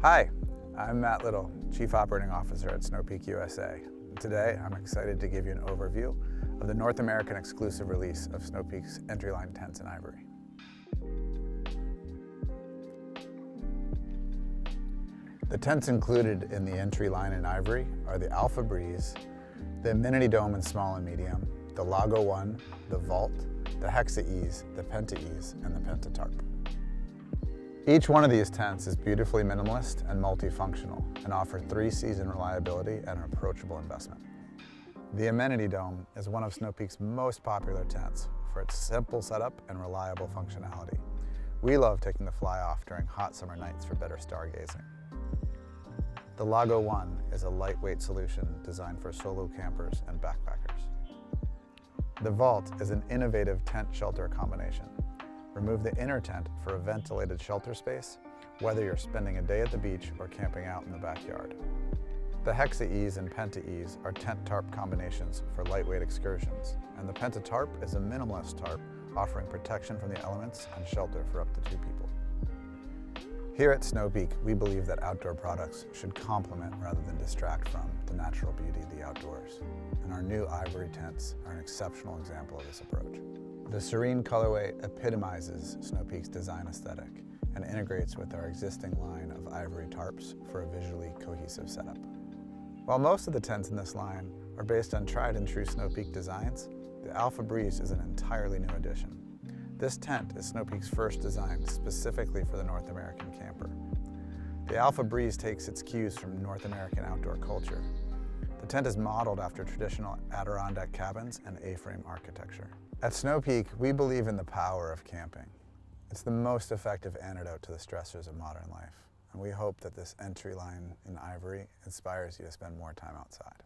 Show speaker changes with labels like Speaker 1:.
Speaker 1: Hi, I'm Matt Little, Chief Operating Officer at Snow Peak USA. Today, I'm excited to give you an overview of the North American exclusive release of Snow Peak's entry-line tents in Ivory. The tents included in the entry line in Ivory are the Alpha Breeze, the Amenity Dome in small and medium, the Lago One, the Vault, the Hexa Ease, the Penta Ease, and the Penta Tarp. Each one of these tents is beautifully minimalist and multifunctional and offer 3-season reliability at an approachable investment. The Amenity Dome is one of Snow Peak's most popular tents for its simple setup and reliable functionality. We love taking the fly off during hot summer nights for better stargazing. The Lago One is a lightweight solution designed for solo campers and backpackers. The Vault is an innovative tent shelter combination. Remove the inner tent for a ventilated shelter space, whether you're spending a day at the beach or camping out in the backyard. The Hexa Ease and Penta Ease are tent tarp combinations for lightweight excursions, and the Penta Tarp is a minimalist tarp offering protection from the elements and shelter for up to 2 people. Here at Snow Peak, we believe that outdoor products should complement rather than distract from the natural beauty of the outdoors, and our new Ivory tents are an exceptional example of this approach. The serene colorway epitomizes Snow Peak's design aesthetic and integrates with our existing line of Ivory tarps for a visually cohesive setup. While most of the tents in this line are based on tried and true Snow Peak designs, the Alpha Breeze is an entirely new addition. This tent is Snow Peak's first design specifically for the North American camper. The Alpha Breeze takes its cues from North American outdoor culture. The tent is modeled after traditional Adirondack cabins and A-frame architecture. At Snow Peak, we believe in the power of camping. It's the most effective antidote to the stressors of modern life, and we hope that this entry line in Ivory inspires you to spend more time outside.